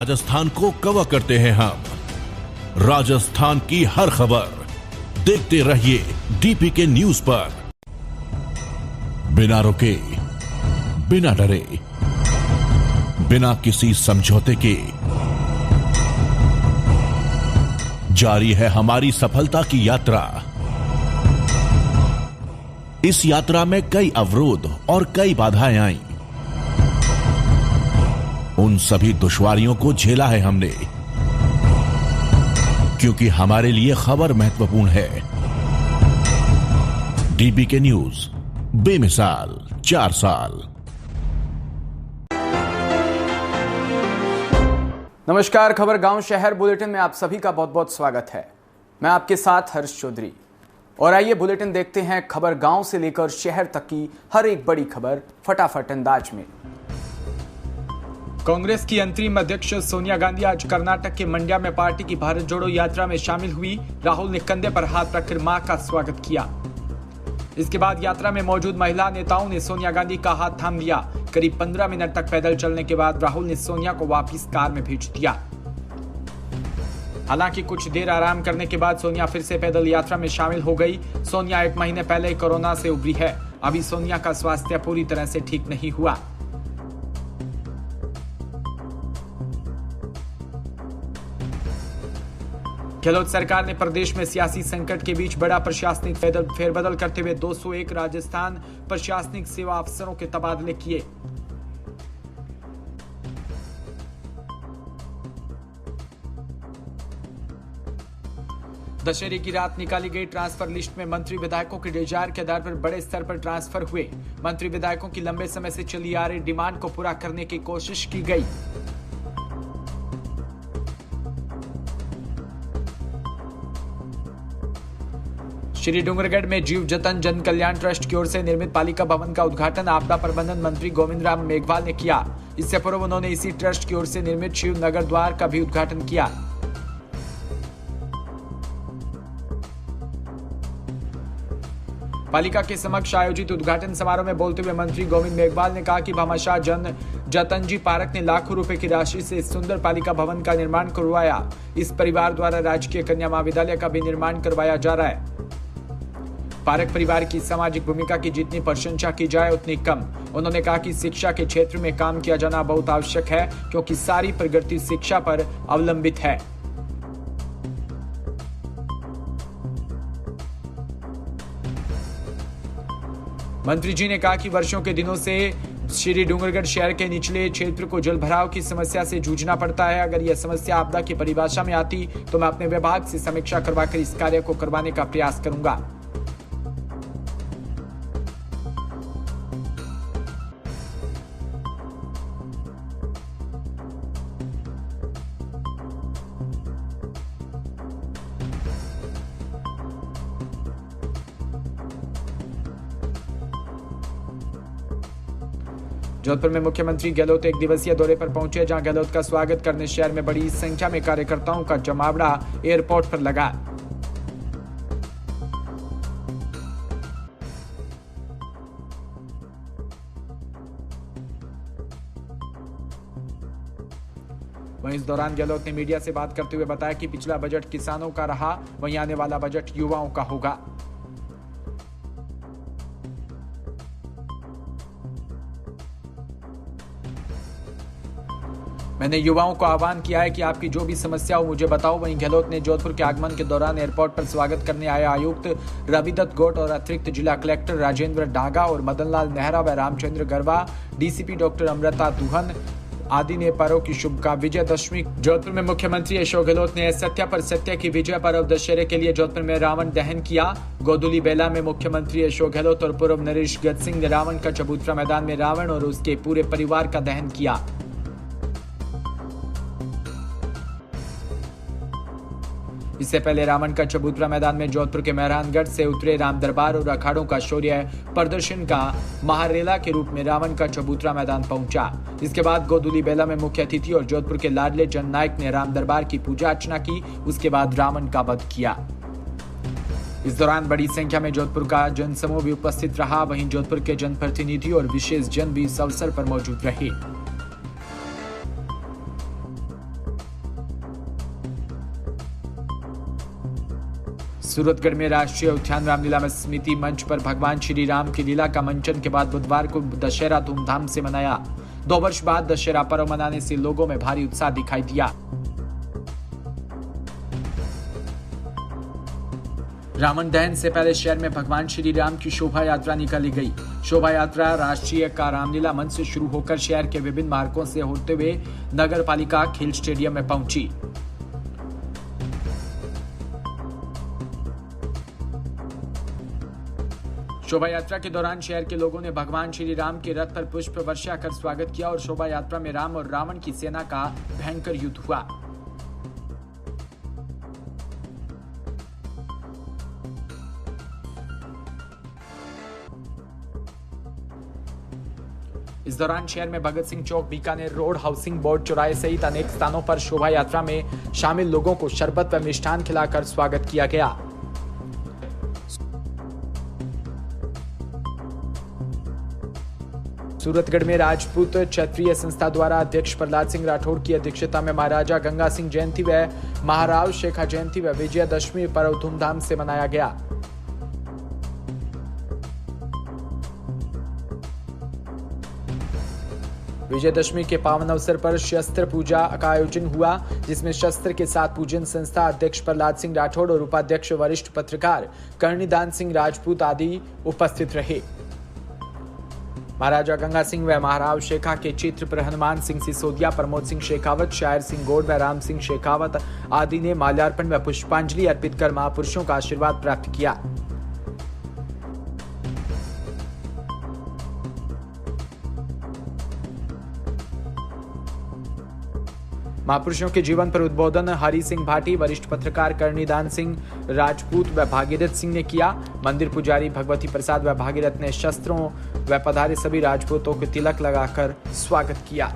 राजस्थान को कवर करते हैं हम। राजस्थान की हर खबर देखते रहिए डीपीके न्यूज पर। बिना रुके, बिना डरे, बिना किसी समझौते के जारी है हमारी सफलता की यात्रा। इस यात्रा में कई अवरोध और कई बाधाएं आईं। उन सभी दुश्वारियों को झेला है हमने, क्योंकि हमारे लिए खबर महत्वपूर्ण है। डीपीके न्यूज, बेमिसाल 4 साल। नमस्कार, खबर गांव शहर बुलेटिन में आप सभी का बहुत बहुत स्वागत है। मैं आपके साथ हर्ष चौधरी। और आइए बुलेटिन देखते हैं खबर गांव से लेकर शहर तक की हर एक बड़ी खबर फटाफट अंदाज में। कांग्रेस की अंतरिम अध्यक्ष सोनिया गांधी आज कर्नाटक के मंड्या में पार्टी की भारत जोड़ो यात्रा में शामिल हुई। राहुल ने कंधे पर हाथ रखकर मां का स्वागत किया। इसके बाद यात्रा में मौजूद महिला नेताओं ने सोनिया गांधी का हाथ थाम लिया। करीब 15 मिनट तक पैदल चलने के बाद राहुल ने सोनिया को वापस कार में भेज दिया। हालांकि कुछ देर आराम करने के बाद सोनिया फिर से पैदल यात्रा में शामिल हो गई। सोनिया 1 महीने पहले कोरोना से उबरी है। अभी सोनिया का स्वास्थ्य पूरी तरह से ठीक नहीं हुआ। गहलोत सरकार ने प्रदेश में सियासी संकट के बीच बड़ा प्रशासनिक फेरबदल करते हुए 201 राजस्थान प्रशासनिक सेवा अफसरों के तबादले किए। दशहरे की रात निकाली गई ट्रांसफर लिस्ट में मंत्री विधायकों के डिजायर के आधार पर बड़े स्तर पर ट्रांसफर हुए। मंत्री विधायकों की लंबे समय से चली आ रही डिमांड को पूरा करने की कोशिश की गई। श्री डूंगरगढ़ में जीव जतन जन कल्याण ट्रस्ट की ओर से निर्मित पालिका भवन का उद्घाटन आपदा प्रबंधन मंत्री गोविंद राम मेघवाल ने किया। इससे पूर्व उन्होंने इसी ट्रस्ट की ओर से निर्मित शिव नगर द्वार का भी उद्घाटन किया। पालिका के समक्ष आयोजित उद्घाटन समारोह में बोलते हुए मंत्री गोविंद मेघवाल ने कहा कि भामाशाह जन जतन जी पार्क ने लाखों रुपए की राशि से सुंदर पालिका भवन का निर्माण करवाया। इस परिवार द्वारा राजकीय कन्या महाविद्यालय का भी निर्माण करवाया जा रहा है। पारक परिवार की सामाजिक भूमिका की जितनी प्रशंसा की जाए उतनी कम। उन्होंने कहा कि शिक्षा के क्षेत्र में काम किया जाना बहुत आवश्यक है, क्योंकि सारी प्रगति शिक्षा पर अवलंबित है। मंत्री जी ने कहा कि वर्षों के दिनों से श्री डूंगरगढ़ शहर के निचले क्षेत्र को जल भराव की समस्या से जूझना पड़ता है। अगर यह समस्या आपदा की परिभाषा में आती तो मैं अपने विभाग से समीक्षा करवाकर इस कार्य को करवाने का प्रयास करूंगा। जोधपुर में मुख्यमंत्री गहलोत 1 दिवसीय दौरे पर पहुंचे, जहां गहलोत का स्वागत करने शहर में बड़ी संख्या में कार्यकर्ताओं का जमावड़ा एयरपोर्ट पर लगा। वहीं इस दौरान गहलोत ने मीडिया से बात करते हुए बताया कि पिछला बजट किसानों का रहा, वहीं आने वाला बजट युवाओं का होगा। मैंने युवाओं को आह्वान किया है कि आपकी जो भी समस्या हो मुझे बताओ। वहीं गहलोत ने जोधपुर के आगमन के दौरान एयरपोर्ट पर स्वागत करने आए आयुक्त रविदत्त गोट और अतिरिक्त जिला कलेक्टर राजेंद्र डागा और मदनलाल नेहरा व रामचंद्र गरवा, डीसीपी डॉक्टर अमृता दुहन आदि ने पर्व की शुभकामनाएं। विजयदशमी जोधपुर में मुख्यमंत्री अशोक गहलोत ने सत्य पर सत्य की विजय पर्व दशहरे के लिए जोधपुर में रावण दहन किया। गोदुली बेला में मुख्यमंत्री अशोक गहलोत और पूर्व नरेश गज सिंह ने रावण का चबूतरा मैदान में रावण और उसके पूरे परिवार का दहन किया। इससे पहले रावण का चबूतरा मैदान में जोधपुर के मेहरानगढ़ से उतरे राम दरबार और अखाड़ों का शौर्य प्रदर्शन का महारेला के रूप में रावण का चबूतरा मैदान पहुंचा। इसके बाद गोदुली बेला में मुख्य अतिथि और जोधपुर के लाडले जननायक ने राम दरबार की पूजा अर्चना की। उसके बाद रावण का वध किया। इस दौरान बड़ी संख्या में जोधपुर का जनसमूह भी उपस्थित रहा। वहीं जोधपुर के जनप्रतिनिधि और विशेष जन भी इस अवसर पर मौजूद रहे। सूरतगढ़ में राष्ट्रीय उद्यान रामलीला में स्मृति मंच पर भगवान श्री राम की लीला का मंचन के बाद बुधवार को दशहरा धूमधाम से मनाया। 2 वर्ष बाद दशहरा पर्व मनाने से लोगों में भारी उत्साह दिखाई दिया। रावण दहन से पहले शहर में भगवान श्री राम की शोभा यात्रा निकाली गई। शोभा यात्रा राष्ट्रीय का रामलीला मंच से शुरू होकर शहर के विभिन्न मार्गों से होते हुए नगर पालिका खेल स्टेडियम में पहुंची। शोभा यात्रा के दौरान शहर के लोगों ने भगवान श्री राम के रथ पर पुष्प वर्षा कर स्वागत किया और शोभा यात्रा में राम और रावण की सेना का भयंकर युद्ध हुआ। इस दौरान शहर में भगत सिंह चौक, बीकानेर रोड, हाउसिंग बोर्ड चौराहे सहित अनेक स्थानों पर शोभा यात्रा में शामिल लोगों को शरबत व मिष्ठान खिलाकर स्वागत किया गया। सूरतगढ़ में राजपूत क्षत्रिय संस्था द्वारा अध्यक्ष प्रहलाद सिंह राठौड़ की अध्यक्षता में महाराजा गंगा सिंह जयंती व महाराव शेखा जयंती व विजयादशमी पर्व धूमधाम से मनाया गया। विजयदशमी के पावन अवसर पर शस्त्र पूजा का आयोजन हुआ, जिसमें शस्त्र के साथ पूजन संस्था अध्यक्ष प्रहलाद सिंह राठौड़ और उपाध्यक्ष वरिष्ठ पत्रकार कर्णिदान सिंह राजपूत आदि उपस्थित रहे। महाराजा गंगा सिंह व महाराव शेखा के चित्र पर हनुमान सिंह सिसोदिया, प्रमोद सिंह शेखावत, शायर सिंह गौड़ व राम सिंह शेखावत आदि ने माल्यार्पण व पुष्पांजलि अर्पित कर महापुरुषों का आशीर्वाद प्राप्त किया। महापुरुषों के जीवन पर उद्बोधन हरि सिंह भाटी, वरिष्ठ पत्रकार कर्णिदान सिंह राजपूत व भागीरथ सिंह ने किया। मंदिर पुजारी भगवती प्रसाद व भागीरथ ने शस्त्रों व पधारे सभी राजपूतों को तिलक लगाकर स्वागत किया।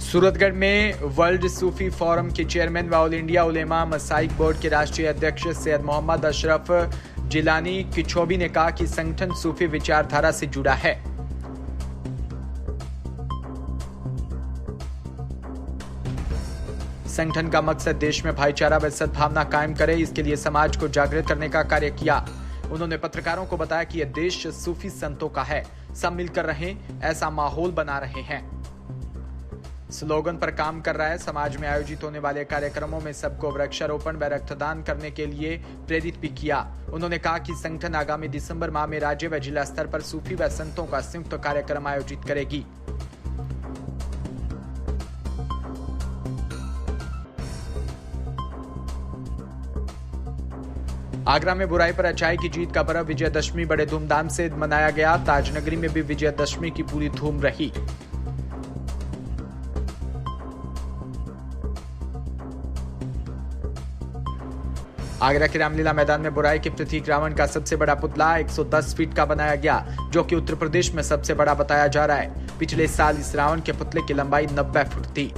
सूरतगढ़ में वर्ल्ड सूफी फोरम के चेयरमैन व ऑल इंडिया उलेमा मसाइक बोर्ड के राष्ट्रीय अध्यक्ष सैयद मोहम्मद अशरफ जिलानी किचौबी ने कहा कि संगठन सूफी विचारधारा से जुड़ा है। संगठन का मकसद देश में भाईचारा व सद्भावना कायम करे, इसके लिए समाज को जागृत करने का कार्य किया। उन्होंने पत्रकारों को बताया कि यह देश सूफी संतों का है, सब मिलकर रहें, ऐसा माहौल बना रहे हैं। स्लोगन पर काम कर रहा है। समाज में आयोजित होने वाले कार्यक्रमों में सबको वृक्षारोपण व रक्तदान करने के लिए प्रेरित भी किया। उन्होंने कहा कि संगठन आगामी दिसंबर माह में राज्य व जिला स्तर पर सूफी व संतों का संयुक्त कार्यक्रम आयोजित करेगी। आगरा में बुराई पर अच्छाई की जीत का पर्व विजयदशमी बड़े धूमधाम से मनाया गया। ताजनगरी में भी विजयदशमी की पूरी धूम रही। आगरा के रामलीला मैदान में बुराई के प्रतीक रावण का सबसे बड़ा पुतला 110 फीट का बनाया गया, जो कि उत्तर प्रदेश में सबसे बड़ा बताया जा रहा है। पिछले साल इस रावण के पुतले की लंबाई 90 फुट थी।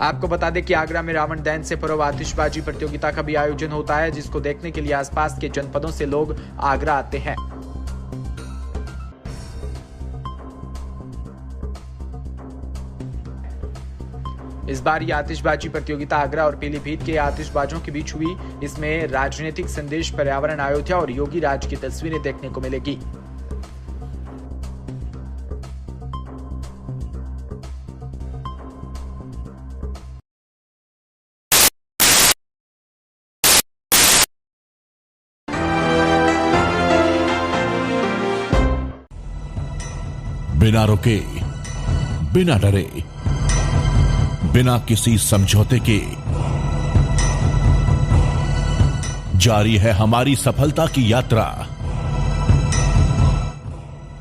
आपको बता दें कि आगरा में रावण दहन से पूर्व आतिशबाजी प्रतियोगिता का भी आयोजन होता है, जिसको देखने के लिए आसपास के जनपदों से लोग आगरा आते हैं। इस बार ये आतिशबाजी प्रतियोगिता आगरा और पीलीभीत के आतिशबाजों के बीच हुई। इसमें राजनीतिक संदेश, पर्यावरण, अयोध्या और योगी राज की तस्वीरें देखने को मिलेगी। बिना रुके, बिना डरे, बिना किसी समझौते के जारी है हमारी सफलता की यात्रा।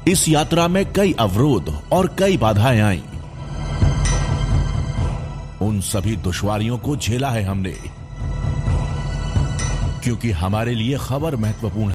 इस यात्रा में कई अवरोध और कई बाधाएं आईं। उन सभी दुश्वारियों को झेला है हमने, क्योंकि हमारे लिए खबर महत्वपूर्ण है।